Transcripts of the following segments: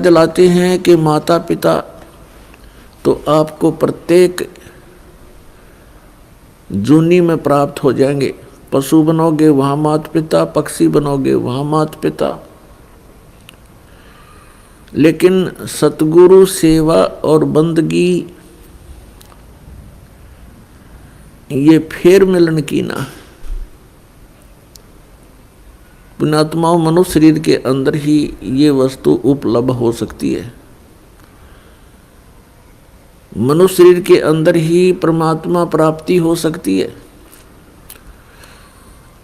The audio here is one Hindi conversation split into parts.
दिलाते हैं कि माता पिता तो आपको प्रत्येक जूनी में प्राप्त हो जाएंगे। पशु बनोगे वहाँ माता पिता, पक्षी बनोगे वहाँ माता पिता। लेकिन सतगुरु सेवा और बंदगी ये फेर मिलन की ना। पुण्यात्माओं, मनुष्य शरीर के अंदर ही ये वस्तु उपलब्ध हो सकती है। मनुष्य शरीर के अंदर ही परमात्मा प्राप्ति हो सकती है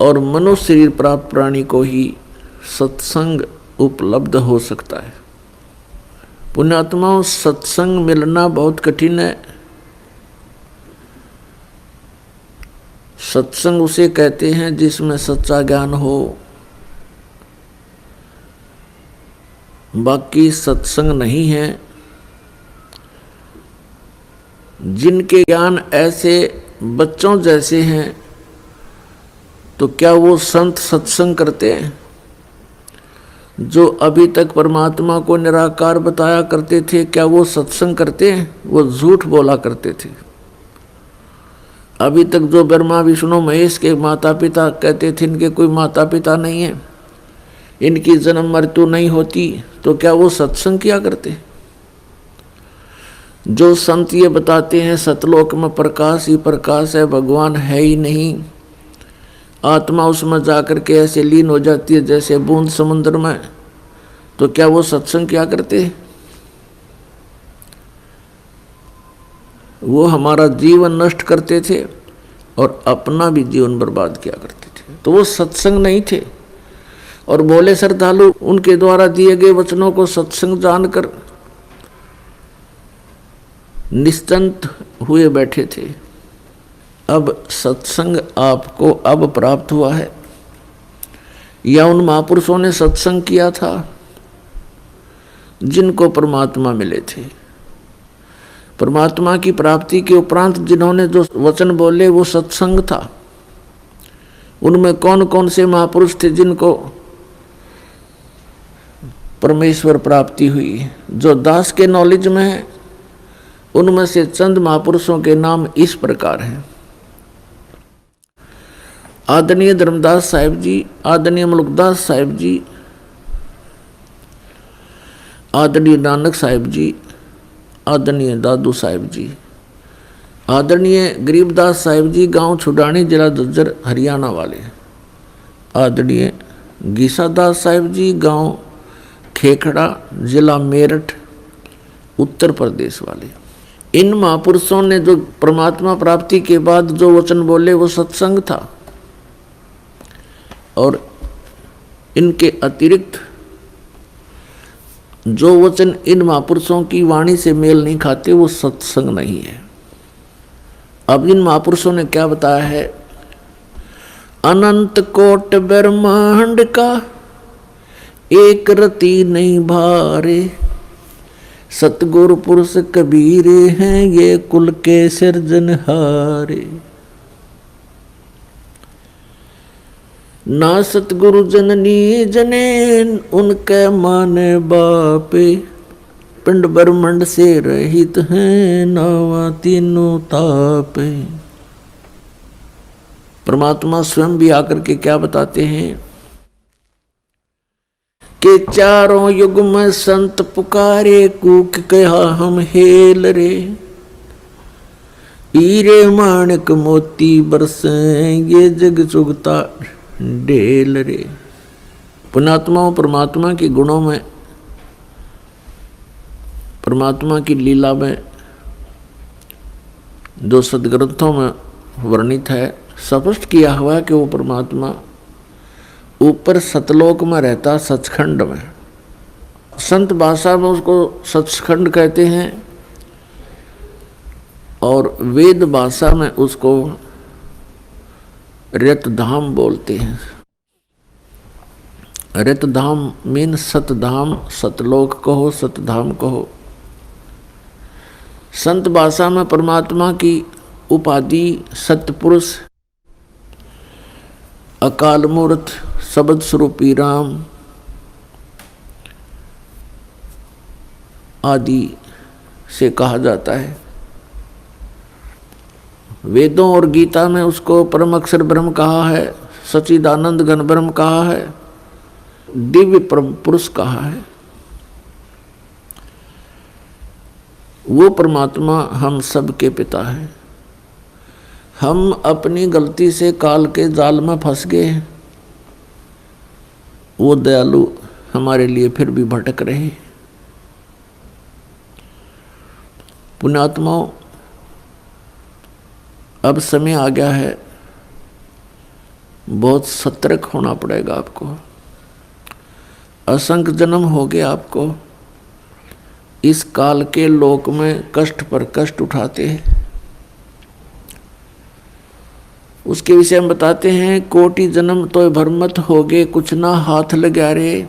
और मनुष्य शरीर प्राप्त प्राणी को ही सत्संग उपलब्ध हो सकता है। पुण्यात्माओं, सत्संग मिलना बहुत कठिन है। सत्संग उसे कहते हैं जिसमें सच्चा ज्ञान हो। बाकी सत्संग नहीं है। जिनके ज्ञान ऐसे बच्चों जैसे हैं तो क्या वो संत सत्संग करते हैं? जो अभी तक परमात्मा को निराकार बताया करते थे, क्या वो सत्संग करते हैं? वो झूठ बोला करते थे। अभी तक जो ब्रह्मा विष्णु महेश के माता पिता कहते थे इनके कोई माता पिता नहीं है, इनकी जन्म मृत्यु नहीं होती, तो क्या वो सत्संग किया करते? जो संत ये बताते हैं सतलोक में प्रकाश ही प्रकाश है, भगवान है ही नहीं, आत्मा उसमें जाकर के ऐसे लीन हो जाती है जैसे बूंद समुद्र में, तो क्या वो सत्संग किया करते? वो हमारा जीवन नष्ट करते थे और अपना भी जीवन बर्बाद किया करते थे, तो वो सत्संग नहीं थे। और बोले श्रद्धालु उनके द्वारा दिए गए वचनों को सत्संग जानकर निश्चिंत हुए बैठे थे। अब सत्संग आपको अब प्राप्त हुआ है या उन महापुरुषों ने सत्संग किया था जिनको परमात्मा मिले थे? परमात्मा की प्राप्ति के उपरांत जिन्होंने जो वचन बोले वो सत्संग था। उनमें कौन कौन से महापुरुष थे जिनको परमेश्वर प्राप्ति हुई? जो दास के नॉलेज में है उनमें से चंद महापुरुषों के नाम इस प्रकार हैं। आदरणीय धर्मदास साहिब जी, आदरणीय मलुकदास साहिब जी, आदरणीय नानक साहिब जी, आदरणीय दादू साहिब जी, आदरणीय गरीबदास साहिब जी, गांव छुडानी, जिला झज्जर, हरियाणा वाले, आदरणीय गीसादास साहिब जी, गांव खेखड़ा, जिला मेरठ, उत्तर प्रदेश वाले। इन महापुरुषों ने जो परमात्मा प्राप्ति के बाद जो वचन बोले वो सत्संग था, और इनके अतिरिक्त जो वचन इन महापुरुषों की वाणी से मेल नहीं खाते वो सत्संग नहीं है। अब इन महापुरुषों ने क्या बताया है? अनंत कोट ब्रह्मांड का एक रति नहीं भारे, सतगुरु पुरुष कबीरे हैं ये कुल के सिरजनहारे। ना सतगुरु जननी जने उनके माने बापे, पिंड ब्रह्मंड से रहित हैं नावा तीनों तापे। परमात्मा स्वयं भी आकर के क्या बताते हैं कि चारों युग में संत पुकारे, कूक कहा हम हेल रे, हीरे माणिक मोती बरसे ये जग चुगता ढेल रे। पुण्यात्माओं, परमात्मा के गुणों में, परमात्मा की लीला में जो सदग्रंथों में वर्णित है, स्पष्ट किया हुआ है कि वो परमात्मा ऊपर सतलोक में रहता, सचखंड में। संत भाषा में उसको सचखंड कहते हैं और वेद भाषा में उसको रतधाम बोलते हैं। रतधाम मीन सतधाम, सतलोक कहो, सतधाम कहो। संत भाषा में परमात्मा की उपाधि सतपुरुष, अकाल मूर्त, शब्द स्वरूपी राम, आदि से कहा जाता है। वेदों और गीता में उसको परम अक्षर ब्रह्म कहा है, सच्चिदानंद घन ब्रह्म कहा है, दिव्य परम पुरुष कहा है। वो परमात्मा हम सब के पिता है। हम अपनी गलती से काल के जाल में फंस गए हैं। वो दयालु हमारे लिए फिर भी भटक रहे। पुण्यात्माओं, अब समय आ गया है, बहुत सतर्क होना पड़ेगा आपको। असंख्य जन्म हो गए आपको इस काल के लोक में कष्ट पर कष्ट उठाते हैं। उसके विषय में बताते हैं, कोटि जन्म तो भरमत हो गए, कुछ ना हाथ लगा रे।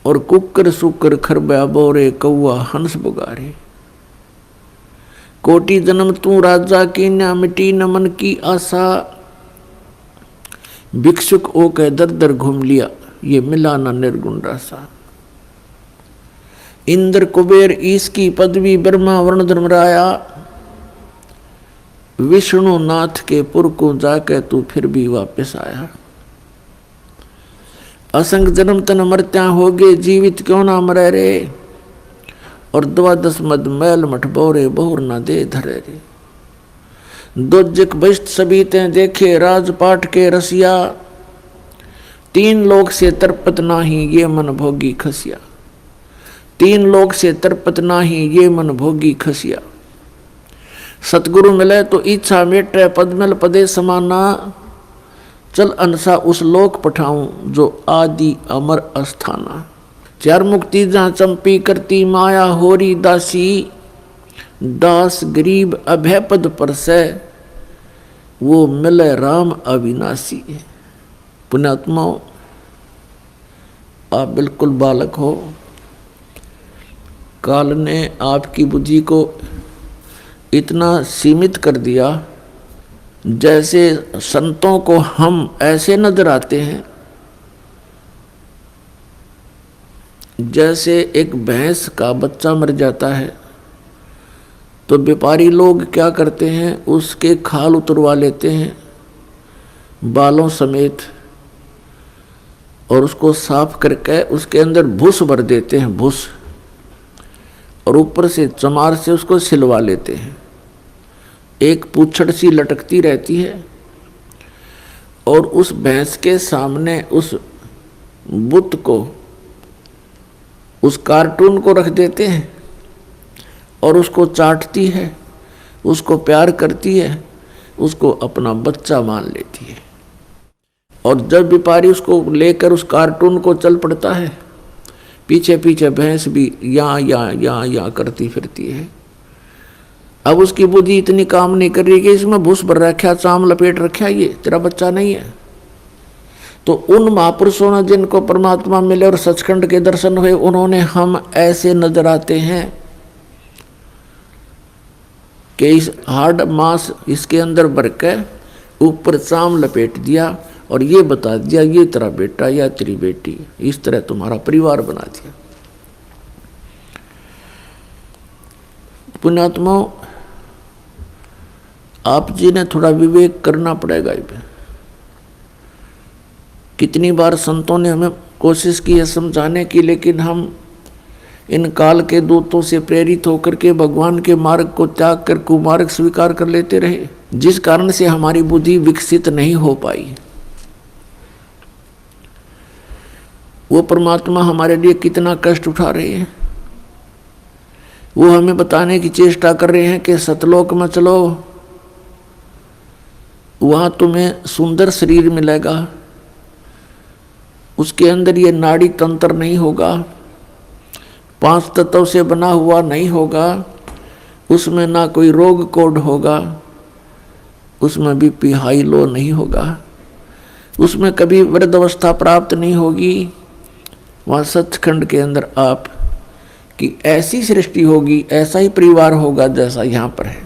और कुकर सुकर खरबा बोरे, कौआ हंस बुगारे। कोटि जन्म तू राजा की, न मिटी न मन की आशा। भिक्षुक ओ के दर दर घूम लिया, ये मिला न निर्गुण रासा। इंद्र कुबेर ईश की पदवी, ब्रह्मा वर्ण धर्मराया। विष्णु नाथ के पुर को जाके तू फिर भी वापस आया। असंग जन्म तन मरत्या हो गए, जीवित क्यों ना मरे रे। और 12 मद मैल मठ बोरे, बहुर ना दे धरे रे। दोजक बस्त सभी ते देखे, राजपाट के रसिया। 3 लोक से तरपत नाही, ये मन भोगी खसिया। 3 लोक से तरपत नाही, ये मन भोगी खसिया। सतगुरु मिले तो इच्छा मेटे, पद्मल पदे समाना। चल अनसा उस लोक पठाऊं, जो आदि अमर अस्थाना। 4 मुक्ति जहाँ चंपी करती, माया होरी दासी। दास गरीब अभय पद पर से, वो मिले राम अविनाशी। पुण्यात्माओं, आप बिल्कुल बालक हो। काल ने आपकी बुद्धि को इतना सीमित कर दिया, जैसे संतों को हम ऐसे नजर आते हैं जैसे एक भैंस का बच्चा मर जाता है तो व्यापारी लोग क्या करते हैं, उसके खाल उतरवा लेते हैं बालों समेत, और उसको साफ करके उसके अंदर भूस भर देते हैं, भूस, और ऊपर से चमार से उसको सिलवा लेते हैं। एक पूंछड़ सी लटकती रहती है, और उस भैंस के सामने उस बुत को, उस कार्टून को रख देते हैं, और उसको चाटती है, उसको प्यार करती है, उसको अपना बच्चा मान लेती है। और जब व्यापारी उसको लेकर उस कार्टून को चल पड़ता है, पीछे पीछे भैंस भी या करती फिरती है। अब उसकी बुद्धि इतनी काम नहीं कर रही कि इसमें भूस भर रखा, चाम लपेट रखा, ये तेरा बच्चा नहीं है। तो उन महापुरुषों ने जिनको परमात्मा मिले और सचखंड के दर्शन हुए, उन्होंने हम ऐसे नजर आते हैं कि इस हार्ड मांस इसके अंदर भर के ऊपर चाम लपेट दिया और ये बता दिया ये तेरा बेटा या तेरी बेटी, इस तरह तुम्हारा परिवार बना दिया। पुण्यात्माओं, आप जी ने थोड़ा विवेक करना पड़ेगा। कितनी बार संतों ने हमें कोशिश की है समझाने की, लेकिन हम इन काल के दूतों से प्रेरित होकर के भगवान के मार्ग को त्याग कर कुमार्ग स्वीकार कर लेते रहे, जिस कारण से हमारी बुद्धि विकसित नहीं हो पाई। वो परमात्मा हमारे लिए कितना कष्ट उठा रहे हैं, वो हमें बताने की चेष्टा कर रहे हैं कि सतलोक में चलो, वहां तुम्हें सुंदर शरीर मिलेगा, उसके अंदर ये नाड़ी तंत्र नहीं होगा, 5 तत्वों से बना हुआ नहीं होगा, उसमें ना कोई रोग कोड होगा, उसमें बीपी हाई लो नहीं होगा, उसमें कभी वृद्धावस्था प्राप्त नहीं होगी। वहाँ सचखंड के अंदर आप की ऐसी सृष्टि होगी, ऐसा ही परिवार होगा जैसा यहाँ पर है,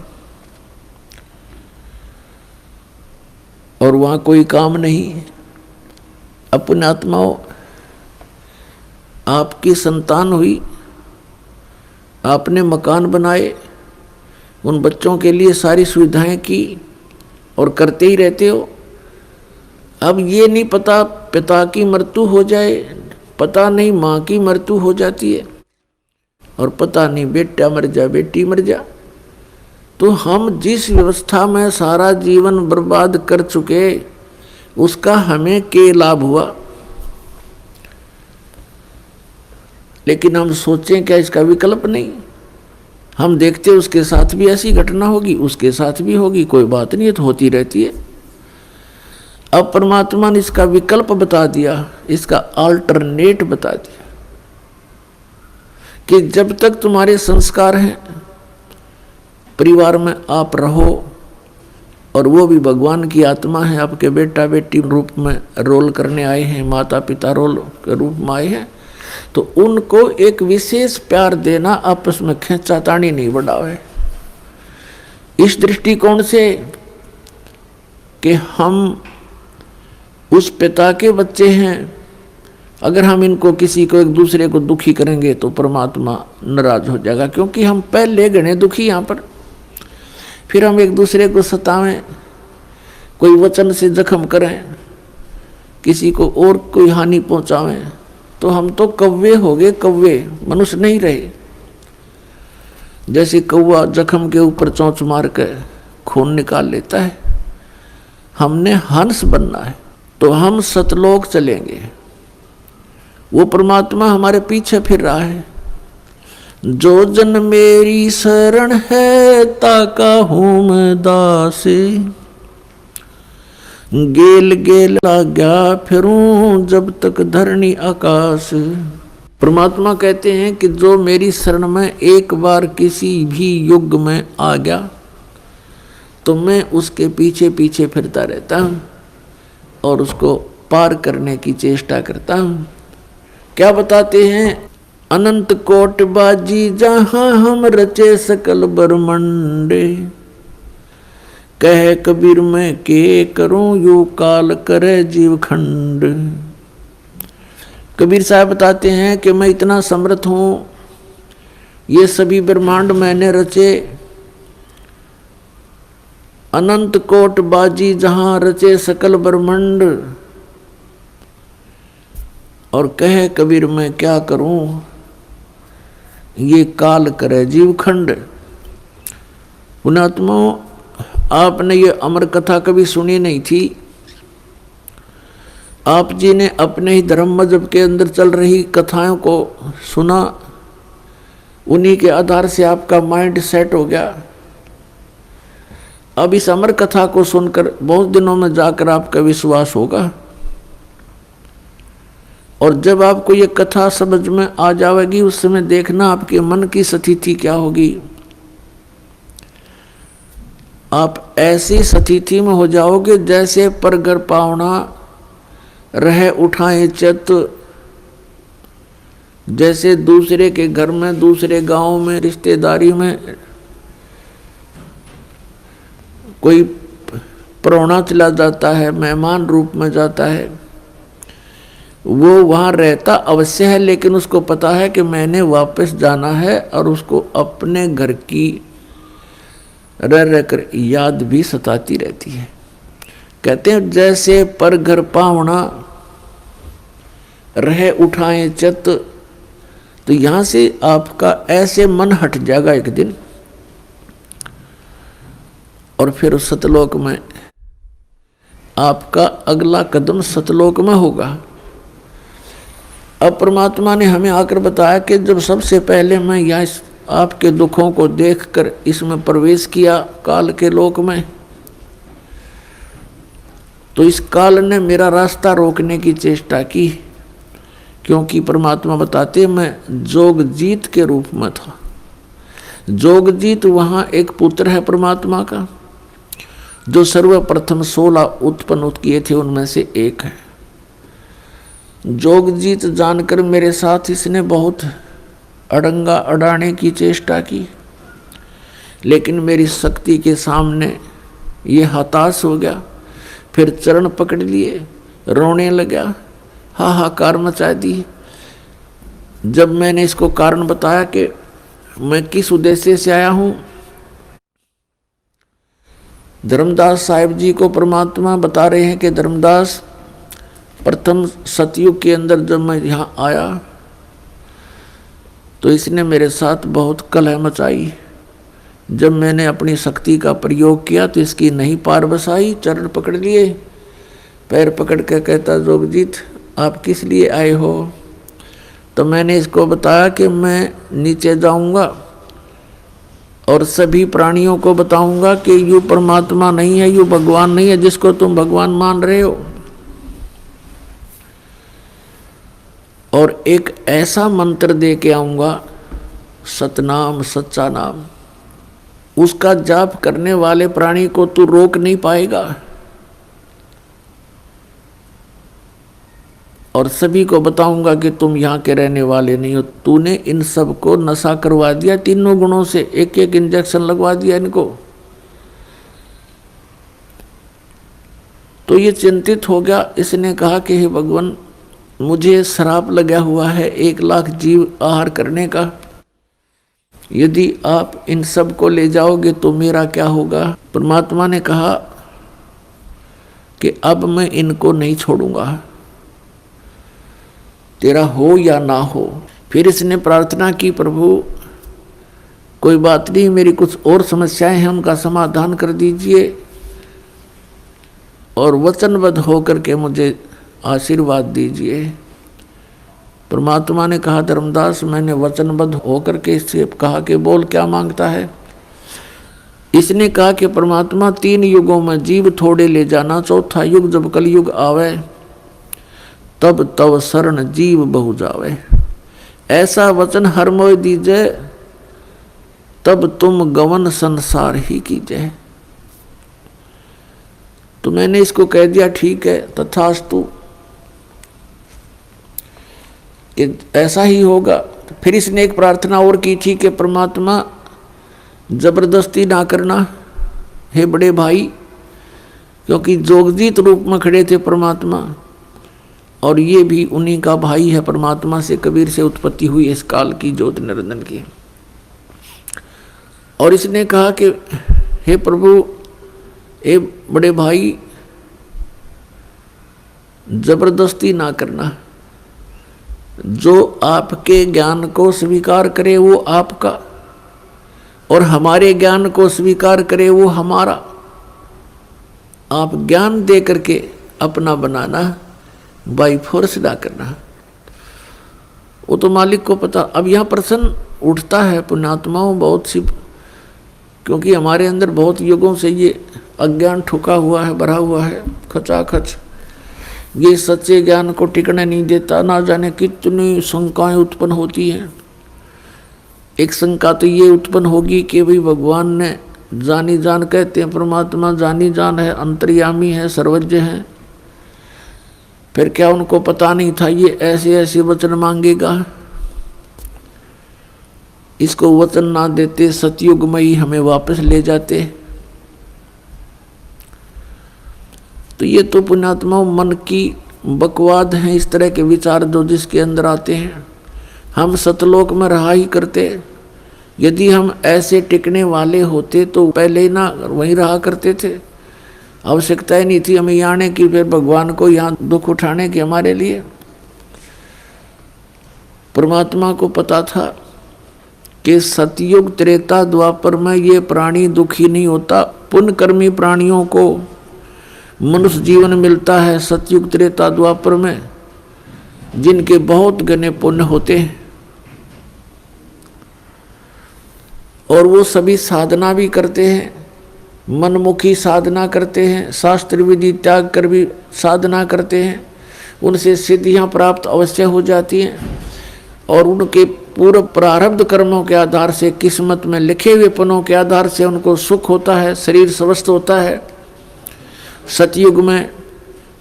और वहाँ कोई काम नहीं। अपने आत्माओं, आपकी संतान हुई, आपने मकान बनाए, उन बच्चों के लिए सारी सुविधाएं की और करते ही रहते हो। अब ये नहीं पता पिता की मृत्यु हो जाए, पता नहीं माँ की मृत्यु हो जाती है, और पता नहीं बेटा मर जा बेटी मर जा। तो हम जिस व्यवस्था में सारा जीवन बर्बाद कर चुके, उसका हमें क्या लाभ हुआ? लेकिन हम सोचें क्या इसका विकल्प नहीं? हम देखते उसके साथ भी ऐसी घटना होगी, उसके साथ भी होगी, कोई बात नहीं, तो होती रहती है। अब परमात्मा ने इसका विकल्प बता दिया, इसका अल्टरनेट बता दिया कि जब तक तुम्हारे संस्कार हैं, परिवार में आप रहो, और वो भी भगवान की आत्मा है, आपके बेटा बेटी रूप में रोल करने आए हैं, माता पिता रोल के रूप में आए हैं, तो उनको एक विशेष प्यार देना, आपस में खींचातानी नहीं बढ़ावे। इस दृष्टिकोण से कि हम उस पिता के बच्चे हैं, अगर हम इनको किसी को एक दूसरे को दुखी करेंगे तो परमात्मा नाराज हो जाएगा, क्योंकि हम पहले गणे दुखी यहाँ पर। फिर हम एक दूसरे को सतावें, कोई वचन से जख्म करें, किसी को और कोई हानि पहुंचावें, तो हम तो कौवे हो गए, कौवे, मनुष्य नहीं रहे। जैसे कौवा जख्म के ऊपर चोंच मार कर खून निकाल लेता है, हमने हंस बनना है, तो हम सतलोक चलेंगे। वो परमात्मा हमारे पीछे फिर रहा है। जो जन मेरी शरण है, ताका हूँ मैं दास, गेल गेल आज्ञा फिरूं जब तक धरणी आकाश। परमात्मा कहते हैं कि जो मेरी शरण में एक बार किसी भी युग में आ गया, तो मैं उसके पीछे पीछे फिरता रहता हूँ और उसको पार करने की चेष्टा करता हूँ। क्या बताते हैं? अनंत कोट बाजी जहाँ हम रचे सकल ब्रह्मंडे, कह कबीर मैं के करूं यू काल करे जीव खंड। कबीर साहब बताते हैं कि मैं इतना समर्थ हूँ, ये सभी ब्रह्मांड मैंने रचे, अनंत कोट बाजी जहाँ रचे सकल ब्रह्मांड, और कहे कबीर मैं क्या करूं ये काल करे जीव खंड। पुण्यात्माओं, आपने ये अमर कथा कभी सुनी नहीं थी। आप जी ने अपने ही धर्म मजहब के अंदर चल रही कथाओं को सुना, उन्हीं के आधार से आपका माइंड सेट हो गया। अब इस अमर कथा को सुनकर बहुत दिनों में जाकर आपका विश्वास होगा, और जब आपको ये कथा समझ में आ जाएगी, उस समय देखना आपके मन की स्थिति क्या होगी। आप ऐसी स्थिति में हो जाओगे जैसे परगर पावना रहे उठाए चित, जैसे दूसरे के घर में, दूसरे गांव में, रिश्तेदारी में कोई प्राहुणा चला जाता है, मेहमान रूप में जाता है, वो वहाँ रहता अवश्य है, लेकिन उसको पता है कि मैंने वापस जाना है, और उसको अपने घर की रह रहकर याद भी सताती रहती है। कहते हैं जैसे पर घर पावना रहे उठाए चित, तो यहाँ से आपका ऐसे मन हट जाएगा एक दिन, और फिर सतलोक में आपका अगला कदम सतलोक में होगा। अब परमात्मा ने हमें आकर बताया कि जब सबसे पहले मैं यहाँ आपके दुखों को देखकर इसमें प्रवेश किया काल के लोक में, तो इस काल ने मेरा रास्ता रोकने की चेष्टा की, क्योंकि परमात्मा बताते मैं जोगजीत के रूप में था। जोगजीत वहाँ एक पुत्र है परमात्मा का, जो सर्वप्रथम 16 उत्पन्न किए थे उनमें से एक है। जोगजीत जानकर मेरे साथ इसने बहुत अड़ंगा अड़ाने की चेष्टा की, लेकिन मेरी शक्ति के सामने ये हताश हो गया। फिर चरण पकड़ लिए, रोने लगा, हाहाकार मचा दी। जब मैंने इसको कारण बताया कि मैं किस उद्देश्य से आया हूँ। धर्मदास साहिब जी को परमात्मा बता रहे हैं कि धर्मदास, प्रथम सतयुग के अंदर जब मैं यहाँ आया तो इसने मेरे साथ बहुत कलह मचाई। जब मैंने अपनी शक्ति का प्रयोग किया तो इसकी नहीं पार बसाई। चरण पकड़ लिए, पैर पकड़ कर कहता, जोगजीत आप किस लिए आए हो। तो मैंने इसको बताया कि मैं नीचे जाऊंगा और सभी प्राणियों को बताऊंगा कि यू परमात्मा नहीं है, यू भगवान नहीं है जिसको तुम भगवान मान रहे हो। और एक ऐसा मंत्र दे के आऊंगा, सतनाम, सच्चा नाम, उसका जाप करने वाले प्राणी को तू रोक नहीं पाएगा। और सभी को बताऊंगा कि तुम यहाँ के रहने वाले नहीं हो। तूने इन सब को नशा करवा दिया, तीनों गुणों से एक एक इंजेक्शन लगवा दिया इनको। तो ये चिंतित हो गया। इसने कहा कि हे भगवान, मुझे श्राप लगा हुआ है 1 लाख जीव आहार करने का। यदि आप इन सब को ले जाओगे तो मेरा क्या होगा। परमात्मा ने कहा कि अब मैं इनको नहीं छोड़ूंगा, तेरा हो या ना हो। फिर इसने प्रार्थना की, प्रभु कोई बात नहीं, मेरी कुछ और समस्याएं हैं, उनका समाधान कर दीजिए और वचनबद्ध होकर के मुझे आशीर्वाद दीजिए। परमात्मा ने कहा, धर्मदास मैंने वचनबद्ध होकर के इससे कहा कि बोल क्या मांगता है। इसने कहा कि परमात्मा 3 युगों में जीव थोड़े ले जाना, चौथा युग जब कलयुग आवे तब तव शरण जीव बहु जावे। ऐसा वचन हर मोय दीजिए, तब तुम गवन संसार ही कीजिए। तो मैंने इसको कह दिया, ठीक है तथास्तु, कि ऐसा ही होगा। फिर इसने एक प्रार्थना और की थी कि परमात्मा जबरदस्ती ना करना हे बड़े भाई, क्योंकि जोगजीत रूप में खड़े थे परमात्मा और ये भी उन्हीं का भाई है। परमात्मा से, कबीर से उत्पत्ति हुई इस काल की, ज्योति निरंजन की। और इसने कहा कि हे प्रभु, हे बड़े भाई, जबरदस्ती ना करना। जो आपके ज्ञान को स्वीकार करे वो आपका, और हमारे ज्ञान को स्वीकार करे वो हमारा। आप ज्ञान दे करके अपना बनाना, बाई फोर्स ना करना। वो तो मालिक को पता। अब यहाँ प्रश्न उठता है पुण्यात्माओं बहुत सी, क्योंकि हमारे अंदर बहुत युगों से ये अज्ञान ठुका हुआ है, भरा हुआ है खचाखच। ये सच्चे ज्ञान को टिकने नहीं देता। ना जाने कितनी शंकाएं उत्पन्न होती हैं। एक शंका तो ये उत्पन्न होगी कि भाई भगवान ने जानी जान, कहते हैं परमात्मा जानी जान है, अंतर्यामी है, सर्वज्ञ है, फिर क्या उनको पता नहीं था ये ऐसे ऐसे वचन मांगेगा। इसको वचन ना देते सतयुग में ही हमें वापस ले जाते। तो ये तो पुण्यात्मा मन की बकवाद है, इस तरह के विचार जो जिसके अंदर आते हैं। हम सतलोक में रहा ही करते। यदि हम ऐसे टिकने वाले होते तो पहले ही ना वहीं रहा करते थे। आवश्यकता ही नहीं थी हमें यहाँ आने की, फिर भगवान को यहाँ दुख उठाने की हमारे लिए। परमात्मा को पता था कि सतयुग त्रेता द्वापर में ये प्राणी दुखी नहीं होता। पुण्यकर्मी प्राणियों को मनुष्य जीवन मिलता है सतयुग त्रेता द्वापर में, जिनके बहुत घने पुण्य होते हैं और वो सभी साधना भी करते हैं, मनमुखी साधना करते हैं, शास्त्र विधि त्याग कर भी साधना करते हैं। उनसे सिद्धियां प्राप्त अवश्य हो जाती हैं और उनके पूर्व प्रारब्ध कर्मों के आधार से, किस्मत में लिखे हुए पनों के आधार से उनको सुख होता है, शरीर स्वस्थ होता है। सतयुग में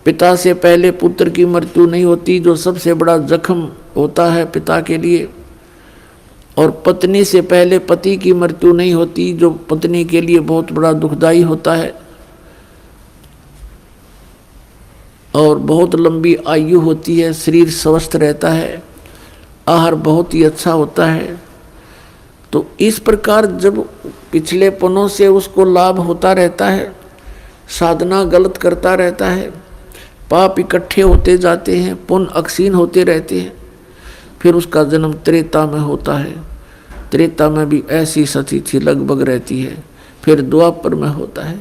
पिता से पहले पुत्र की मृत्यु नहीं होती, जो सबसे बड़ा जख्म होता है पिता के लिए। और पत्नी से पहले पति की मृत्यु नहीं होती, जो पत्नी के लिए बहुत बड़ा दुखदाई होता है। और बहुत लंबी आयु होती है, शरीर स्वस्थ रहता है, आहार बहुत ही अच्छा होता है। तो इस प्रकार जब पिछले पनों से उसको लाभ होता रहता है, साधना गलत करता रहता है, पाप इकट्ठे होते जाते हैं, पुण्य अक्षीण होते रहते हैं, फिर उसका जन्म त्रेता में होता है। त्रेता में भी ऐसी सती थी लगभग रहती है। फिर द्वापर में होता है,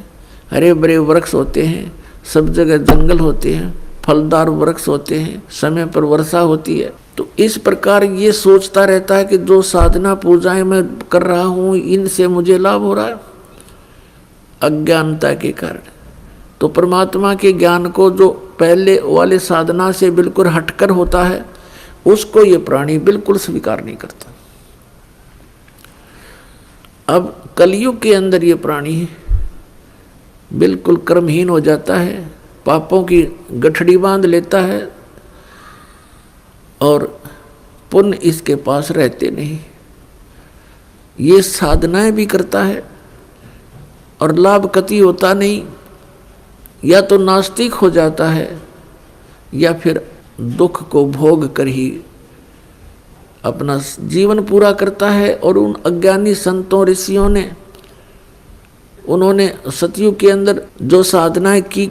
हरे भरे वृक्ष होते हैं, सब जगह जंगल होते हैं, फलदार वृक्ष होते हैं, समय पर वर्षा होती है। तो इस प्रकार ये सोचता रहता है कि जो साधना पूजाएं मैं कर रहा हूँ इनसे मुझे लाभ हो रहा है, अज्ञानता के कारण। तो परमात्मा के ज्ञान को जो पहले वाले साधना से बिल्कुल हटकर होता है उसको ये प्राणी बिल्कुल स्वीकार नहीं करता। अब कलयुग के अंदर ये प्राणी बिल्कुल कर्महीन हो जाता है, पापों की गठड़ी बांध लेता है और पुण्य इसके पास रहते नहीं। ये साधनाएं भी करता है और लाभ कति होता नहीं, या तो नास्तिक हो जाता है या फिर दुख को भोग कर ही अपना जीवन पूरा करता है। और उन अज्ञानी संतों ऋषियों ने, उन्होंने सतयुग के अंदर जो साधनाएं की,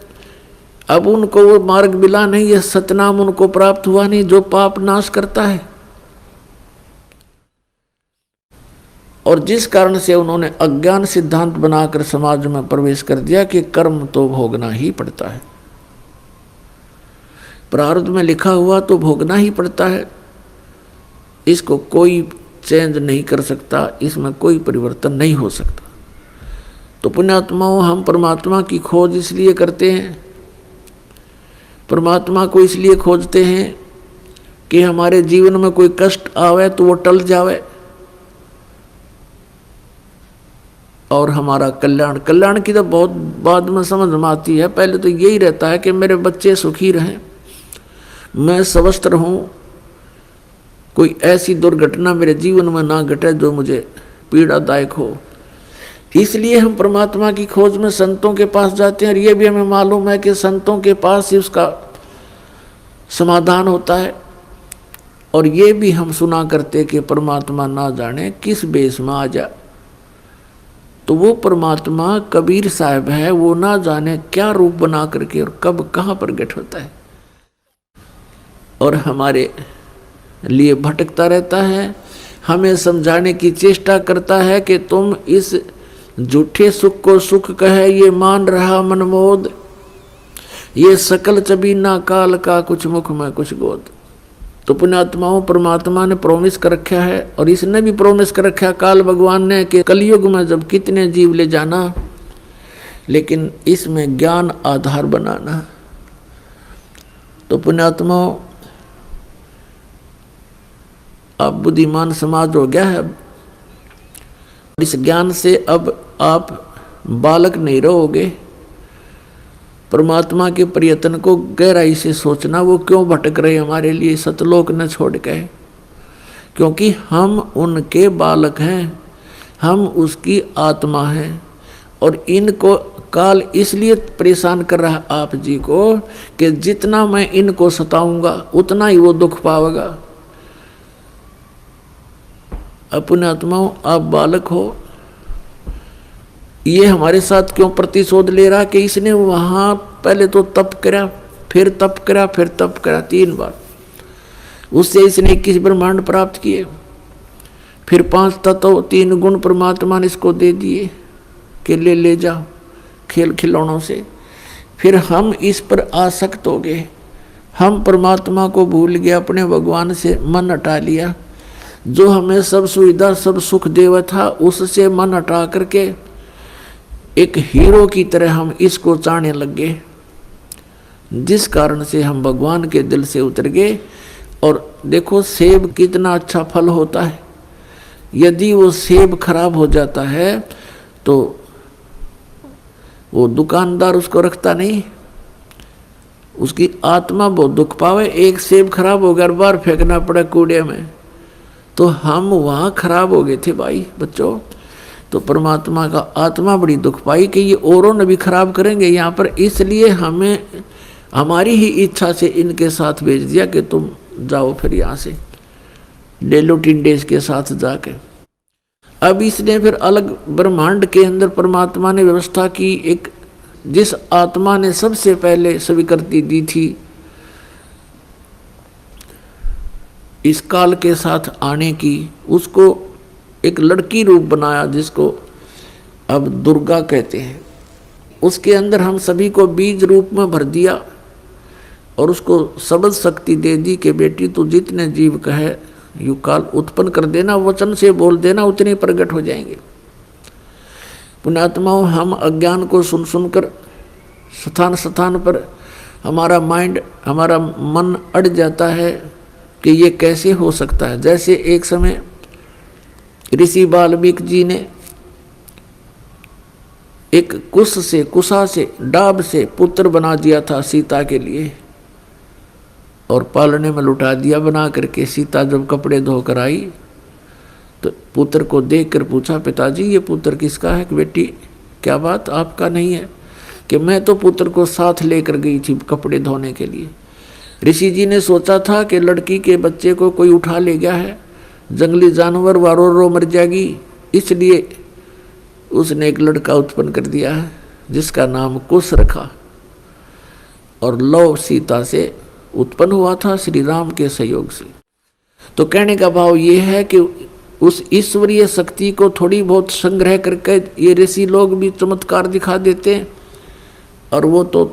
अब उनको वो मार्ग मिला नहीं, यह सतनाम उनको प्राप्त हुआ नहीं जो पाप नाश करता है। और जिस कारण से उन्होंने अज्ञान सिद्धांत बनाकर समाज में प्रवेश कर दिया कि कर्म तो भोगना ही पड़ता है, प्रारब्ध में लिखा हुआ तो भोगना ही पड़ता है, इसको कोई चेंज नहीं कर सकता, इसमें कोई परिवर्तन नहीं हो सकता। तो पुण्यात्माओं, हम परमात्मा की खोज इसलिए करते हैं, परमात्मा को इसलिए खोजते हैं कि हमारे जीवन में कोई कष्ट आवे तो वो टल जावे और हमारा कल्याण। कल्याण की तो बहुत बाद में समझ में आती है, पहले तो यही रहता है कि मेरे बच्चे सुखी रहें, मैं स्वस्थ रहूं, कोई ऐसी दुर्घटना मेरे जीवन में ना घटे जो मुझे पीड़ादायक हो। इसलिए हम परमात्मा की खोज में संतों के पास जाते हैं। और ये भी हमें मालूम है कि संतों के पास ही उसका समाधान होता है। और ये भी हम सुना करते कि परमात्मा ना जाने किस बेस में आ जा। तो वो परमात्मा कबीर साहब है, वो ना जाने क्या रूप बना करके और कब कहाँ प्रकट होता है और हमारे लिए भटकता रहता है, हमें समझाने की चेष्टा करता है कि तुम इस झूठे सुख को सुख कहे ये मान रहा मनमोद, ये सकल चबीना काल का कुछ मुख में कुछ गोद। तो पुण्यात्माओं, परमात्मा ने प्रोमिस कर रखा है और इसने भी प्रोमिस कर रखा है काल भगवान ने कि कलयुग में जब कितने जीव ले जाना, लेकिन इसमें ज्ञान आधार बनाना। तो पुण्यात्माओं, अब बुद्धिमान समाज हो गया है, इस ज्ञान से अब आप बालक नहीं रहोगे। परमात्मा के प्रयत्न को गहराई से सोचना, वो क्यों भटक रहे हमारे लिए सतलोक न छोड़ के, क्योंकि हम उनके बालक हैं, हम उसकी आत्मा हैं। और इनको काल इसलिए परेशान कर रहा आप जी को कि जितना मैं इनको सताऊंगा उतना ही वो दुख पावेगा। अपने आत्माओं, आप बालक हो, ये हमारे साथ क्यों प्रतिशोध ले रहा कि इसने वहां पहले तो तप करा, फिर तप करा, फिर तप करा, 3 बार। उससे इसने 21 ब्रह्मांड प्राप्त किए, फिर 5 तत्व 3 गुण परमात्मा ने इसको दे दिए कि ले जाओ खेल खिलौनों से। फिर हम इस पर आसक्त हो गए, हम परमात्मा को भूल गए, अपने भगवान से मन हटा लिया। जो हमें सब सुविधा सब सुख देवा था उससे मन हटा करके एक हीरो की तरह हम इसको चाहने लग गए, जिस कारण से हम भगवान के दिल से उतर गए। और देखो सेब कितना अच्छा फल होता है, यदि वो सेब खराब हो जाता है तो वो दुकानदार उसको रखता नहीं, उसकी आत्मा बहुत दुख पावे। एक सेब खराब हो गया, बाहर फेंकना पड़ा कूड़े में, तो हम वहाँ खराब हो गए थे भाई बच्चों। तो परमात्मा का आत्मा बड़ी दुख पाई कि ये औरों ने भी खराब करेंगे यहाँ पर, इसलिए हमें हमारी ही इच्छा से इनके साथ भेज दिया कि तुम जाओ फिर यहाँ से डेलो टिंडेस के साथ जाके। अब इसने फिर अलग ब्रह्मांड के अंदर परमात्मा ने व्यवस्था की, एक जिस आत्मा ने सबसे पहले स्वीकृति दी थी इस काल के साथ आने की, उसको एक लड़की रूप बनाया जिसको अब दुर्गा कहते हैं। उसके अंदर हम सभी को बीज रूप में भर दिया और उसको सबल शक्ति दे दी कि बेटी तू जितने जीव कहे यू काल उत्पन्न कर देना, वचन से बोल देना, उतने प्रकट हो जाएंगे। पुण्यात्माओं, हम अज्ञान को सुन सुनकर स्थान स्थान पर हमारा माइंड, हमारा मन अड़ जाता है कि ये कैसे हो सकता है। जैसे एक समय ऋषि वाल्मीकि जी ने एक कुसा से डाब से पुत्र बना दिया था सीता के लिए और पालने में लुटा दिया बना करके। सीता जब कपड़े धोकर आई तो पुत्र को देखकर पूछा, पिताजी ये पुत्र किसका है? कि बेटी क्या बात, आपका नहीं है? कि मैं तो पुत्र को साथ लेकर गई थी कपड़े धोने के लिए। ऋषि जी ने सोचा था कि लड़की के बच्चे को कोई उठा ले गया है, जंगली जानवर वारो रो मर जाएगी, इसलिए उसने एक लड़का उत्पन्न कर दिया है जिसका नाम कुश रखा। और लव सीता से उत्पन्न हुआ था श्री राम के सहयोग से। तो कहने का भाव ये है कि उस ईश्वरीय शक्ति को थोड़ी बहुत संग्रह करके ये ऋषि लोग भी चमत्कार दिखा देते हैं, और वो तो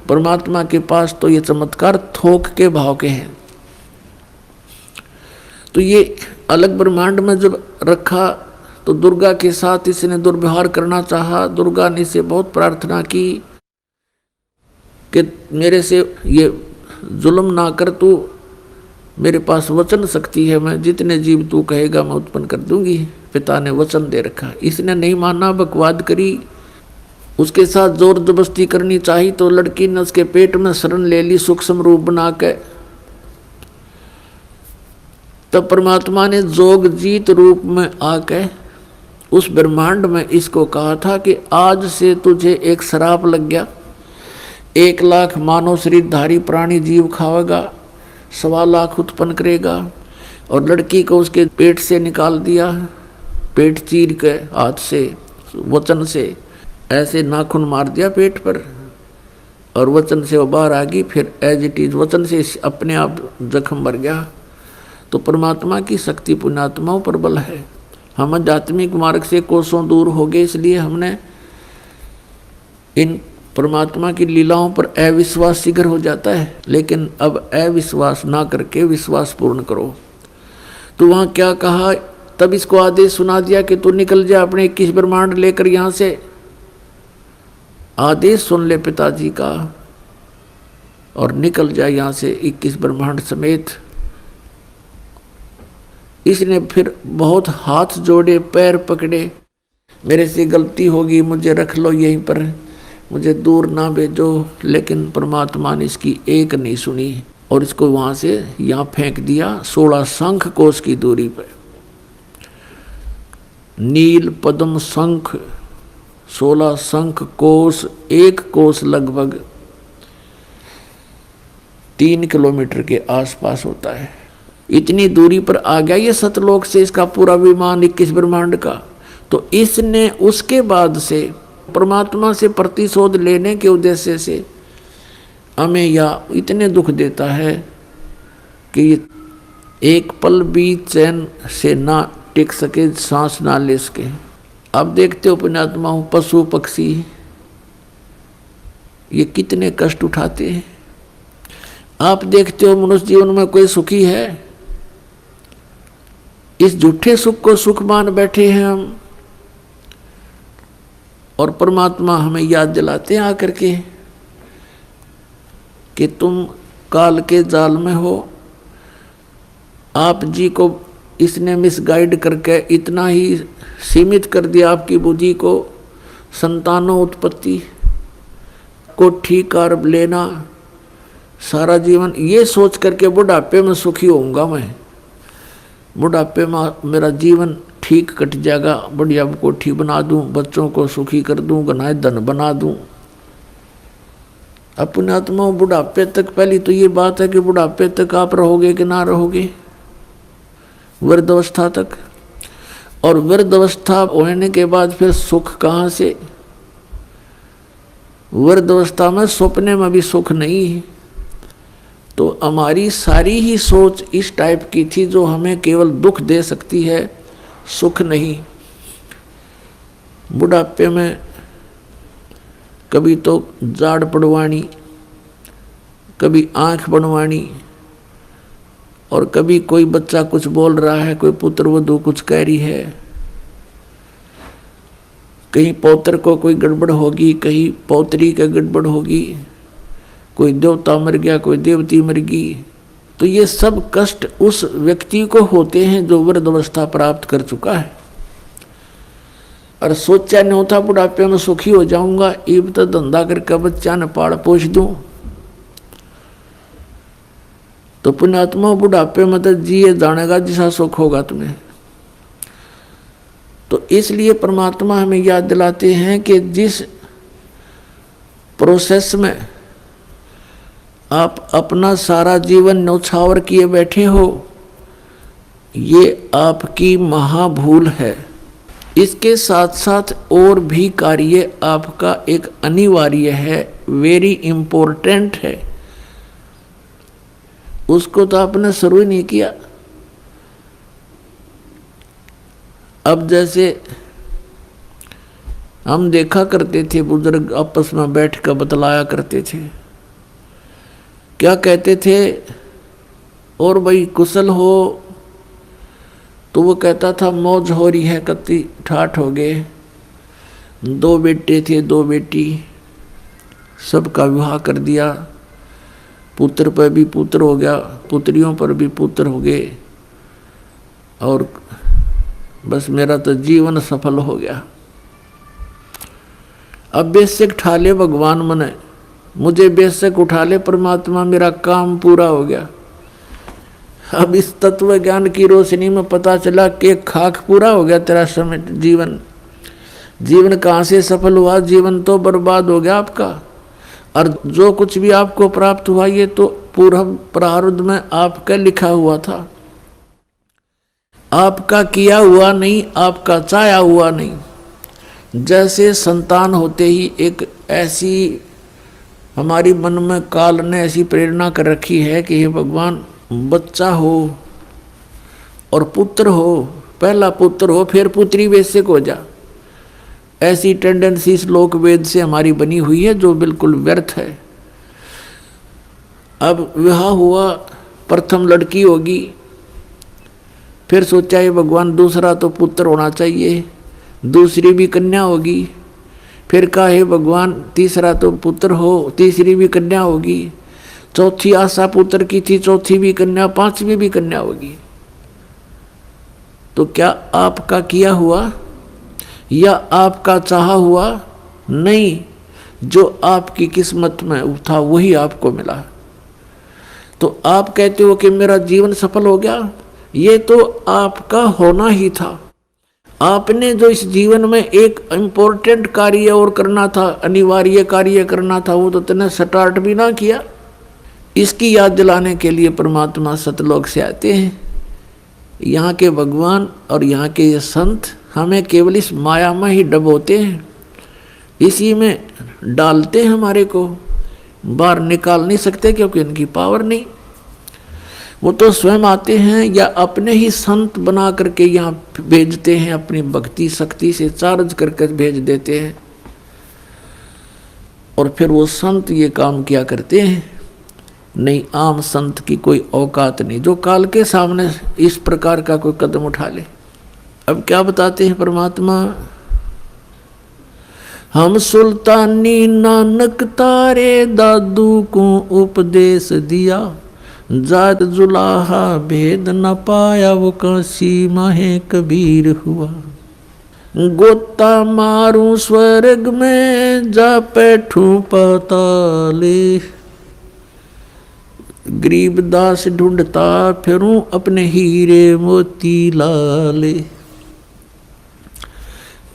परमात्मा के पास तो ये चमत्कार थोक के भाव के हैं। तो ये अलग ब्रह्मांड में जब रखा तो दुर्गा के साथ इसने दुर्व्यवहार करना चाहा। दुर्गा ने इसे बहुत प्रार्थना की कि मेरे से ये जुल्म ना कर, तू मेरे पास वचन शक्ति है, मैं जितने जीव तू कहेगा मैं उत्पन्न कर दूंगी। पिता ने वचन दे रखा, इसने नहीं माना, बकवाद करी, उसके साथ जोर जबरदस्ती करनी चाहिए। तो लड़की ने उसके पेट में शरण ले ली सूक्ष्म रूप बना के। तब परमात्मा ने जोग जीत रूप में आके उस ब्रह्मांड में इसको कहा था कि आज से तुझे एक श्राप लग गया, 1 लाख मानव शरीरधारी प्राणी जीव खावेगा, 1.25 लाख उत्पन्न करेगा। और लड़की को उसके पेट से निकाल दिया, पेट चीर के हाथ से वचन से ऐसे नाखून मार दिया पेट पर, और वचन से वो बाहर आ गई। फिर एज इट इज वचन से अपने आप जख्म भर गया। तो परमात्मा की शक्ति पुण्यात्माओं पर बल है। हम आध्यात्मिक मार्ग से कोसों दूर हो गए, इसलिए हमने इन परमात्मा की लीलाओं पर अविश्वास शीघ्र हो जाता है। लेकिन अब अविश्वास ना करके विश्वास पूर्ण करो। तो वहाँ क्या कहा, तब इसको आदेश सुना दिया कि तू निकल जा अपने 21 ब्रह्मांड लेकर यहाँ से। आदेश सुन ले पिताजी का और निकल जा यहाँ से 21 ब्रह्मांड समेत। इसने फिर बहुत हाथ जोड़े, पैर पकड़े, मेरे से गलती होगी, मुझे रख लो यहीं पर, मुझे दूर ना भेजो। लेकिन परमात्मा ने इसकी एक नहीं सुनी और इसको वहाँ से यहाँ फेंक दिया 16 शंख कोस की दूरी पर। नील पद्म शंख 16 शंख कोस, 1 कोस लगभग 3 किलोमीटर के आसपास होता है। इतनी दूरी पर आ गया ये सतलोक से इसका पूरा विमान 21 ब्रह्मांड का। तो इसने उसके बाद से परमात्मा से प्रतिशोध लेने के उद्देश्य से हमें या इतने दुख देता है कि एक पल भी चैन से ना टिक सके, सांस ना ले सके। अब देखते हो पुण्यात्मा हूँ, पशु पक्षी ये कितने कष्ट उठाते हैं। आप देखते हो मनुष्य जीवन में कोई सुखी है? इस झूठे सुख को सुख मान बैठे हैं हम, और परमात्मा हमें याद दिलाते हैं आकर के कि तुम काल के जाल में हो। आप जी को इसने मिसगाइड करके इतना ही सीमित कर दिया आपकी बुद्धि को, संतानों उत्पत्ति को ठीक कर लेना सारा जीवन, ये सोच करके बुढ़ापे में सुखी होऊंगा मैं, बुढ़ापे में मेरा जीवन ठीक कट जाएगा, बढ़िया कोठी बना दूं, बच्चों को सुखी कर दूं, गनाए धन बना दूं। अपने आत्मा बुढ़ापे तक, पहली तो ये बात है कि बुढ़ापे तक आप रहोगे कि ना रहोगे, वृद्धावस्था तक। और वृद्ध अवस्था होने के बाद फिर सुख कहाँ से? वृद्ध अवस्था में सपने में भी सुख नहीं है। तो हमारी सारी ही सोच इस टाइप की थी जो हमें केवल दुख दे सकती है, सुख नहीं। बुढ़ापे में कभी तो जाड़ पड़वानी, कभी आंख बनवानी, और कभी कोई बच्चा कुछ बोल रहा है, कोई पुत्र वधू कुछ कह रही है, कहीं पौत्र को कोई गड़बड़ होगी, कहीं पौत्री का गड़बड़ होगी, कोई देवता मर गया, कोई देवती मर गई। तो ये सब कष्ट उस व्यक्ति को होते हैं जो वृद्ध अवस्था प्राप्त कर चुका है। और सोचा नहीं होता बुढ़ापे में सुखी हो जाऊंगा, इब तो धंधा करके बच्चा न पाड़ पोष दूं। तो पुण्यात्मा बुढ़ापे में तो जिए जानेगा जैसा सुख होगा तुम्हें। तो इसलिए परमात्मा हमें याद दिलाते हैं कि जिस प्रोसेस में आप अपना सारा जीवन न्यौछावर किए बैठे हो, ये आपकी महाभूल है। इसके साथ साथ और भी कार्य आपका एक अनिवार्य है, वेरी इम्पोर्टेंट है। उसको तो आपने शुरू ही नहीं किया। अब जैसे हम देखा करते थे, बुजुर्ग आपस में बैठ कर बतलाया करते थे, क्या कहते थे, और भाई कुशल हो? तो वो कहता था मौज हो रही है, कत्ती ठाठ हो गए, 2 बेटे थे 2 बेटी, सबका विवाह कर दिया, पुत्र पर भी पुत्र हो गया, पुत्रियों पर भी पुत्र हो गए, और बस मेरा तो जीवन सफल हो गया। अब बेशक उठा ले भगवान मने, मुझे बेशक उठा ले परमात्मा, मेरा काम पूरा हो गया। अब इस तत्व ज्ञान की रोशनी में पता चला कि खाक पूरा हो गया तेरा समय, जीवन कहाँ से सफल हुआ? जीवन तो बर्बाद हो गया आपका। और जो कुछ भी आपको प्राप्त हुआ ये तो पूर्व प्रारब्ध में आपका लिखा हुआ था, आपका किया हुआ नहीं, आपका चाहा हुआ नहीं। जैसे संतान होते ही एक ऐसी हमारी मन में काल ने ऐसी प्रेरणा कर रखी है कि हे भगवान, बच्चा हो और पुत्र हो, पहला पुत्र हो फिर पुत्री वैश्यक हो जा। ऐसी टेंडेंसी श्लोक वेद से हमारी बनी हुई है जो बिल्कुल व्यर्थ है। अब विवाह हुआ, प्रथम लड़की होगी, फिर सोचा ये भगवान दूसरा तो पुत्र होना चाहिए, दूसरी भी कन्या होगी, फिर कहा हे भगवान तीसरा तो पुत्र हो, तीसरी भी कन्या होगी, चौथी आशा पुत्र की थी, चौथी भी कन्या, पांचवी भी कन्या होगी। तो क्या आपका किया हुआ या आपका चाहा हुआ? नहीं, जो आपकी किस्मत में था वही आपको मिला। तो आप कहते हो कि मेरा जीवन सफल हो गया, ये तो आपका होना ही था। आपने जो इस जीवन में एक इम्पोर्टेंट कार्य और करना था, अनिवार्य कार्य करना था, वो तो तुमने स्टार्ट भी ना किया। इसकी याद दिलाने के लिए परमात्मा सतलोक से आते हैं। यहाँ के भगवान और यहाँ के ये संत हमें केवल इस माया में ही डबोते हैं, इसी में डालते हैं, हमारे को बाहर निकाल नहीं सकते क्योंकि इनकी पावर नहीं। वो तो स्वयं आते हैं या अपने ही संत बना करके यहाँ भेजते हैं, अपनी भक्ति शक्ति से चार्ज करके भेज देते हैं, और फिर वो संत ये काम किया करते हैं। नहीं, आम संत की कोई औकात नहीं जो काल के सामने इस प्रकार का कोई कदम उठा ले। अब क्या बताते हैं परमात्मा, हम सुल्तानी नानक तारे दादू को उपदेश दिया, जात जुलाहा भेद न पाया वो काशी माहे कबीर हुआ। गोता मारूं स्वर्ग में जा बैठूं पाताले, गरीबदास ढूंढता फिरूं अपने हीरे मोती लाले।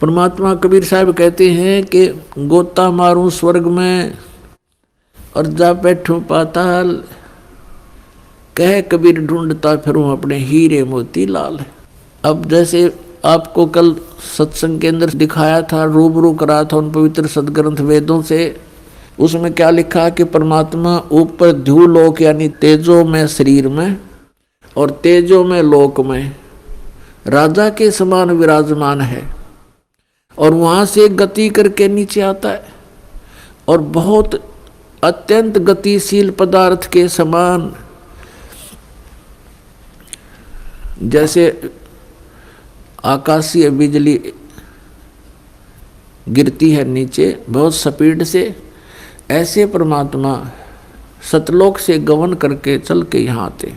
परमात्मा कबीर साहब कहते हैं कि गोता मारूं स्वर्ग में और जा बैठूं पाताल, कह कबीर ढूंढता फिरूं अपने हीरे मोती लाल। अब जैसे आपको कल सत्संग के अंदर दिखाया था, रूबरू करा था उन पवित्र सदग्रंथ वेदों से। उसमें क्या लिखा कि परमात्मा ऊपर ध्युलोक यानी तेजो में शरीर में और तेजो में लोक में राजा के समान विराजमान है, और वहां से गति करके नीचे आता है और बहुत अत्यंत गतिशील पदार्थ के समान, जैसे आकाशीय बिजली गिरती है नीचे बहुत स्पीड से, ऐसे परमात्मा सतलोक से गमन करके चल के यहाँ आते।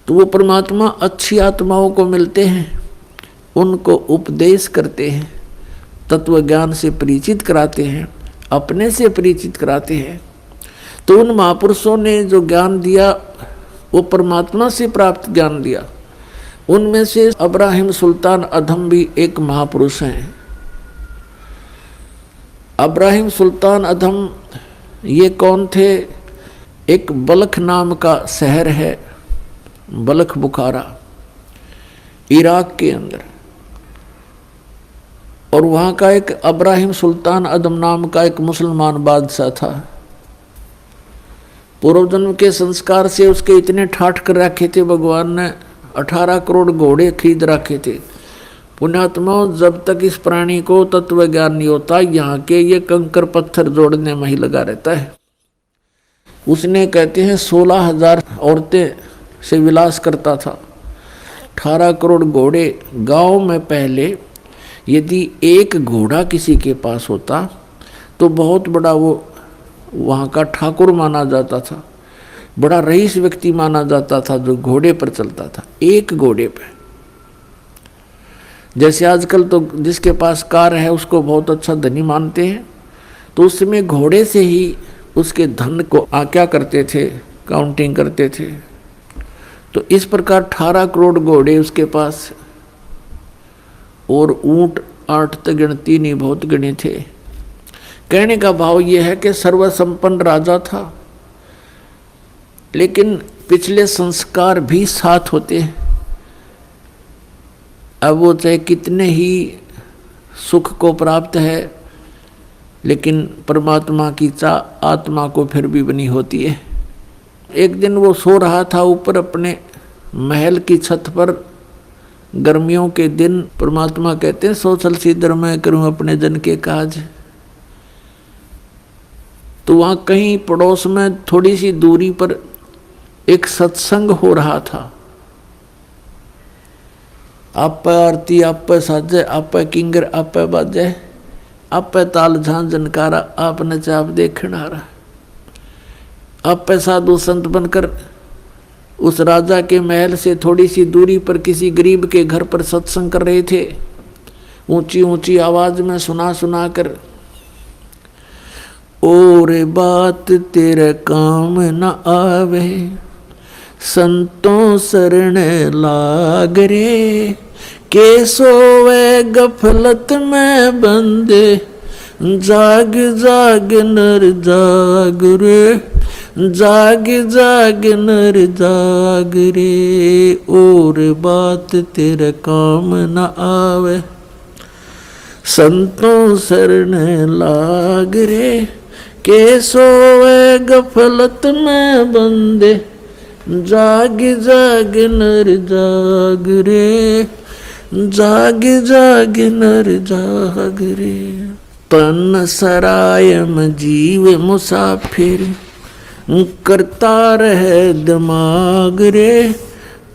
तो वो परमात्मा अच्छी आत्माओं को मिलते हैं, उनको उपदेश करते हैं, तत्व ज्ञान से परिचित कराते हैं, अपने से परिचित कराते हैं। तो उन महापुरुषों ने जो ज्ञान दिया वो परमात्मा से प्राप्त ज्ञान दिया। उनमें से इब्राहिम सुल्तान अधम भी एक महापुरुष हैं। इब्राहिम सुल्तान अधम ये कौन थे? एक बलख नाम का शहर है, बलख बुखारा, इराक के अंदर, और वहाँ का एक इब्राहिम सुल्तान अदम नाम का एक मुसलमान बादशाह था। पूर्व जन्म के संस्कार से उसके इतने ठाठ कर रखे थे, भगवान ने 18 करोड़ घोड़े खरीद रखे थे। पुण्यात्माओं, जब तक इस प्राणी को तत्व ज्ञान नहीं होता, यहाँ के ये कंकर पत्थर जोड़ने में ही लगा रहता है। उसने कहते हैं 16,000 औरतें से विलास करता था, 18 करोड़ घोड़े। गांव में पहले यदि एक घोड़ा किसी के पास होता तो बहुत बड़ा वो वहाँ का ठाकुर माना जाता था, बड़ा रईस व्यक्ति माना जाता था जो घोड़े पर चलता था, एक घोड़े पे। जैसे आजकल तो जिसके पास कार है उसको बहुत अच्छा धनी मानते हैं, तो उस समय घोड़े से ही उसके धन को आज्ञा करते थे, काउंटिंग करते थे। तो इस प्रकार 18 करोड़ घोड़े उसके पास, और ऊंट 8 तक गिनती नहीं, बहुत गिने थे। कहने का भाव यह है कि सर्वसंपन्न राजा था, लेकिन पिछले संस्कार भी साथ होते हैं। अब वो चाहे कितने ही सुख को प्राप्त है, लेकिन परमात्मा की चाह आत्मा को फिर भी बनी होती है। एक दिन वो सो रहा था ऊपर अपने महल की छत पर, गर्मियों के दिन। परमात्मा कहते हैं सोचल सिद्धर मैं करूं अपने जन के काज। तो वहाँ कहीं पड़ोस में थोड़ी सी दूरी पर एक सत्संग हो रहा था। आप आरती, आप साजे, आप किंगर, आप बाजे, आप ताल झांझ जनकारा, आप नचाप देखण आ रहा। आप साधु संत बनकर उस राजा के महल से थोड़ी सी दूरी पर किसी गरीब के घर पर सत्संग कर रहे थे, ऊंची ऊंची आवाज में सुना सुना कर। और बात तेरे काम न आवे, संतों शरण लाग रे, के सोवे गफलत में बंदे, जाग जाग नर जाग रे, जाग जाग नर जाग रे। और बात तेरे काम न आवे, संतों शरण लाग रे, के सोवे गफलत में बंदे, जाग जाग नर जाग रे, जाग जाग नर जाग रे। तन सरायम जीव मुसाफिर, करता रहे दिमाग रे,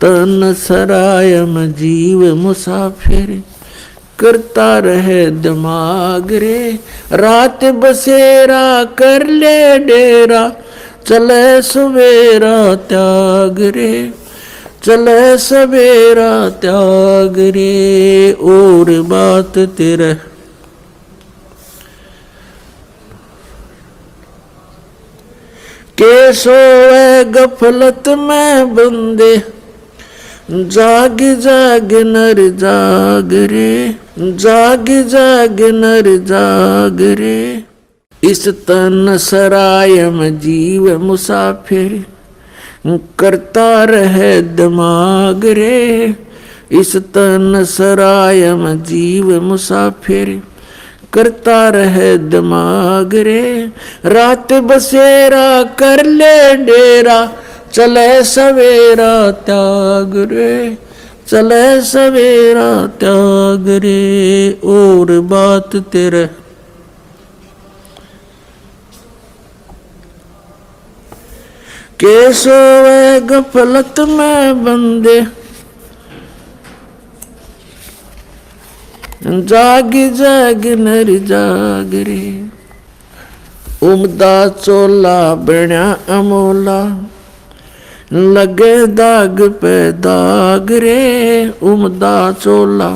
तन सरायम जीव मुसाफिर, करता रहे दिमाग रे। रात बसेरा कर ले डेरा, चले सवेरा त्याग रे, चले सवेरा त्याग रे। और बात तेरे के सोए गफलत में बंदे, जाग जाग नर जाग रे, जाग जाग नर जाग रे। इस तन सरायम जीव मुसाफिर, करता रहे दिमाग रे, इस तन सरायम जीव मुसाफिर, करता रहे दिमाग रे। रात बसेरा कर ले डेरा, चले सवेरा त्याग रे, चले सवेरा त्याग रे। और बात तेरे के सोए गफलत में बंदे, जाग जाग नर जाग रे। उमदा चोला बण्या अमोला, लगे दाग पे दाग रे। उमदा चोला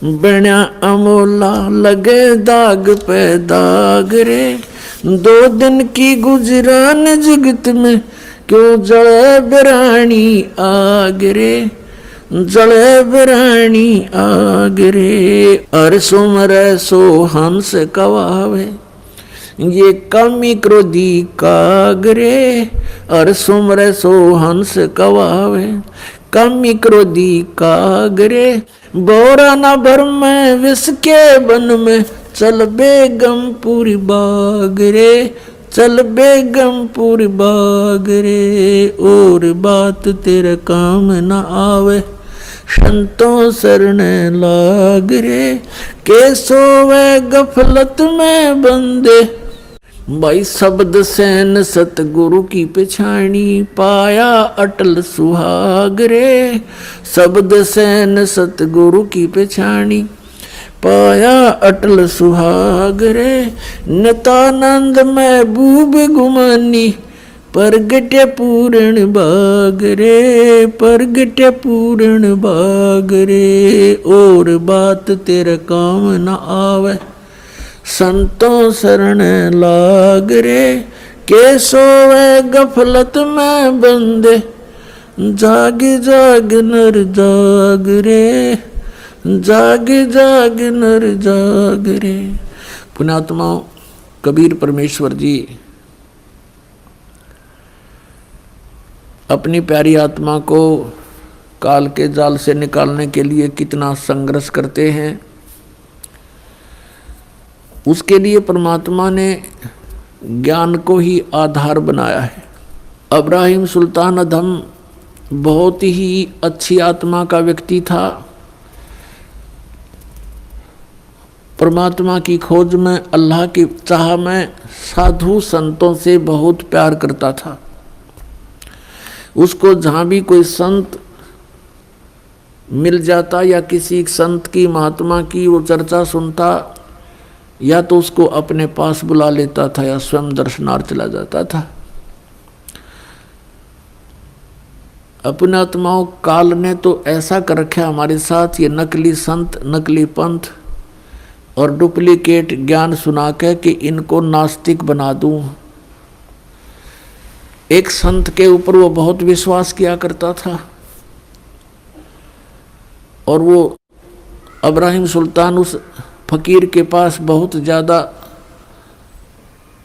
बण्या अमोला, लगे दाग पे दाग रे। 2 दिन की गुजरान जगत में, क्यों जले बिरानी आग रे, जले बिरानी आग रे। अर सुमरे सो हंस कवावे, ये कमी क्रोधी काग रे। अर सुमरे सो हंस कवावे, कमी क्रोधी काग रे। बोरा न भर में विष के बन में, चल बेगमपुरी बाग रे, चल बेगमपुरी बाग रे। और बात तेरे काम न आवे, संतों शरण लाग रे। के सोवे गफलत में बंदे, भाई शब्द सैन सतगुरु की पिछाणी, पाया अटल सुहाग रे। शब्द सैन सतगुरु की पिछाणी, पाया अटल सुहाग रे। नितानंद महबूब गुमानी, परगटे पूर्ण बाग रे, परगटे पूर्ण बाग रे। और बात तेरे काम न आवे, संतों शरण लाग रे। के सोवे गफलत में बंदे, जाग जाग नर जाग रे, जाग जाग नर जाग रे। पुण्यात्मा कबीर परमेश्वर जी अपनी प्यारी आत्मा को काल के जाल से निकालने के लिए कितना संघर्ष करते हैं। उसके लिए परमात्मा ने ज्ञान को ही आधार बनाया है। अब्राहिम सुल्तान अधम बहुत ही अच्छी आत्मा का व्यक्ति था। परमात्मा की खोज में, अल्लाह की चाह में साधु संतों से बहुत प्यार करता था। उसको जहाँ भी कोई संत मिल जाता या किसी संत की, महात्मा की वो चर्चा सुनता, या तो उसको अपने पास बुला लेता था या स्वयं दर्शनार्थ चला जाता था। अपने आत्माओं काल ने तो ऐसा कर रखा हमारे साथ, ये नकली संत, नकली पंथ और डुप्लीकेट ज्ञान सुना के कि इनको नास्तिक बना दूं। एक संत के ऊपर वो बहुत विश्वास किया करता था और वो अब्राहिम सुल्तान उस फकीर के पास बहुत ज़्यादा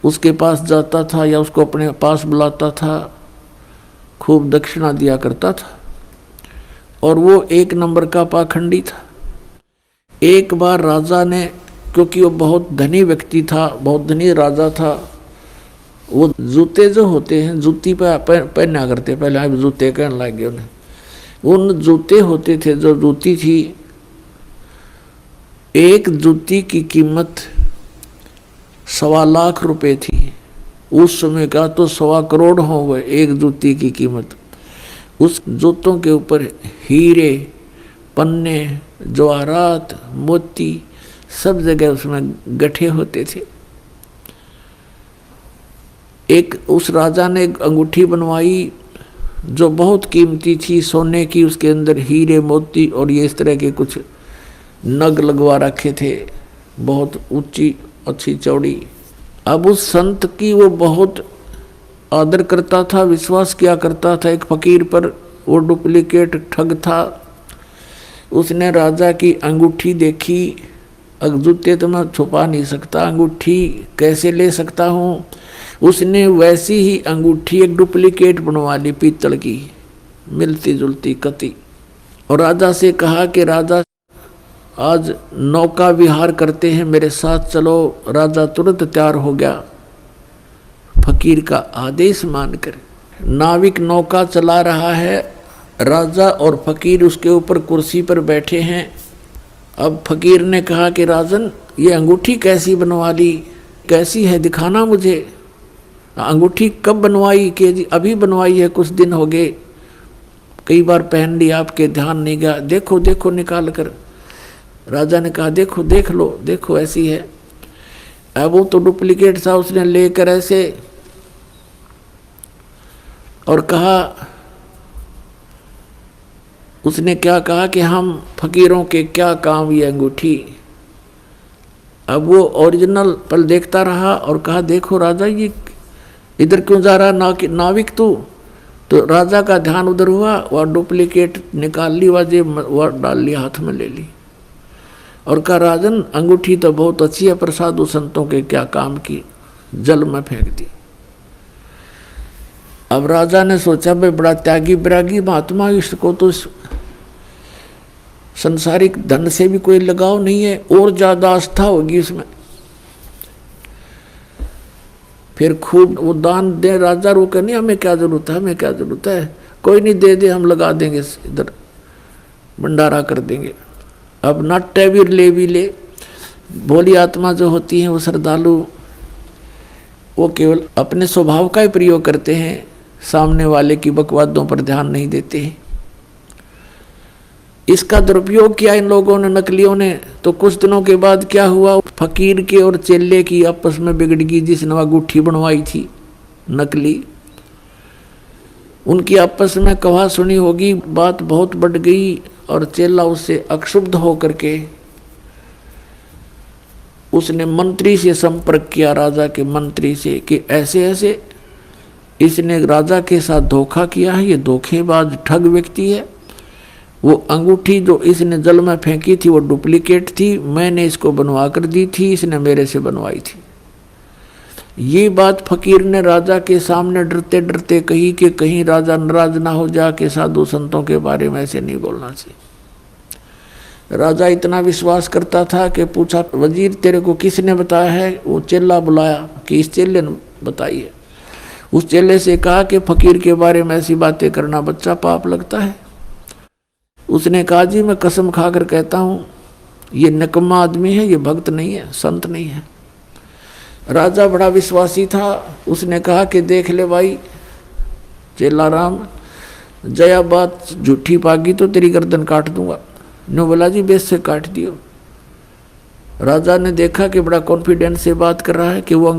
उसके पास जाता था या उसको अपने पास बुलाता था, खूब दक्षिणा दिया करता था और वो एक नंबर का पाखंडी था। एक बार राजा ने, क्योंकि वो बहुत धनी व्यक्ति था, बहुत धनी राजा था, वो जूते जो होते हैं जूती पे पहना करते, पहले आप जूते कहने लगे उन्हें, उन जूते होते थे जो जूती थी, एक जूती की कीमत 1.25 लाख रुपए थी। उस समय का तो 1.25 करोड़ हो गए एक जूती की कीमत। उस जूतों के ऊपर हीरे, पन्ने, जवाहरात, मोती सब जगह उसमें गठे होते थे। एक उस राजा ने एक अंगूठी बनवाई जो बहुत कीमती थी, सोने की, उसके अंदर हीरे, मोती और ये इस तरह के कुछ नग लगवा रखे थे, बहुत ऊंची, अच्छी, चौड़ी। अब उस संत की वो बहुत आदर करता था, विश्वास किया करता था एक फकीर पर। वो डुप्लीकेट ठग था। उसने राजा की अंगूठी देखी, जूते तो मैं छुपा नहीं सकता, अंगूठी कैसे ले सकता हूँ। उसने वैसी ही अंगूठी एक डुप्लीकेट बनवा ली, पीतल की, मिलती जुलती कती, और राजा से कहा कि राजा आज नौका विहार करते हैं, मेरे साथ चलो। राजा तुरंत तैयार हो गया फकीर का आदेश मानकर। नाविक नौका चला रहा है, राजा और फकीर उसके ऊपर कुर्सी पर बैठे हैं। अब फकीर ने कहा कि राजन, ये अंगूठी कैसी बनवा ली, कैसी है, दिखाना मुझे। अंगूठी कब बनवाई? कि जी अभी बनवाई है, कुछ दिन हो गए, कई बार पहन ली, आपके ध्यान नहीं गया, देखो देखो निकाल कर। राजा ने कहा देखो देख लो, देखो ऐसी है। अब वो तो डुप्लीकेट था, उसने लेकर ऐसे और कहा, उसने क्या कहा कि हम फकीरों के क्या काम ये अंगूठी। अब वो ओरिजिनल पल देखता रहा और कहा देखो राजा, ये इधर क्यों जा रहा नाविक तू? तो राजा का ध्यान उधर हुआ, वह डुप्लीकेट निकाल ली, वह डाल ली, हाथ में ले ली और कहा राजन, अंगूठी तो बहुत अच्छी है पर साधु संतों के क्या काम की, जल में फेंक दी। अब राजा ने सोचा भाई बड़ा त्यागी बैरागी महात्मा, इसको तो संसारिक धन से भी कोई लगाव नहीं है, और ज्यादा आस्था होगी इसमें। फिर खूब वो दान दे। राजा रोके नहीं, हमें क्या जरूरत है, हमें क्या जरूरत है, कोई नहीं, दे दे, हम लगा देंगे, इधर भंडारा कर देंगे। अब नाट्य भी ले। भोली आत्मा जो होती है वो श्रद्धालु, वो केवल अपने स्वभाव का ही प्रयोग करते हैं, सामने वाले की बकवादों पर ध्यान नहीं देते हैं। इसका दुरुपयोग किया इन लोगों ने, नकलियों ने। तो कुछ दिनों के बाद क्या हुआ, फकीर के और चेले की आपस में बिगड़ गई, जिसने वह अंगूठी बनवाई थी नकली। उनकी आपस में कहा सुनी होगी, बात बहुत बढ़ गई और चेला उससे अक्षुब्ध होकर के उसने मंत्री से संपर्क किया, राजा के मंत्री से, कि ऐसे ऐसे इसने राजा के साथ धोखा किया है, ये धोखेबाज ठग व्यक्ति है। वो अंगूठी जो इसने जल में फेंकी थी वो डुप्लीकेट थी, मैंने इसको बनवा कर दी थी, इसने मेरे से बनवाई थी। ये बात फकीर ने राजा के सामने डरते डरते कही कि कहीं राजा नाराज ना हो जा के साधु संतों के बारे में ऐसे नहीं बोलना चाहिए। राजा इतना विश्वास करता था कि पूछा, वजीर तेरे को किसने बताया है? वो चेला बुलाया कि इस चेले ने बताई है। उस चेले से कहा कि फकीर के बारे में ऐसी बातें करना बच्चा पाप लगता है। उसने कहा जी मैं कसम खाकर कहता हूँ ये निकम्मा आदमी है, ये भक्त नहीं है, संत नहीं है। राजा बड़ा विश्वासी था, उसने कहा कि देख ले भाई चेला राम, जया बात झूठी पागी तो तेरी गर्दन काट दूंगा। नो बोला जी बेस से काट दियो। राजा ने देखा कि बड़ा कॉन्फिडेंस से बात कर रहा है कि वो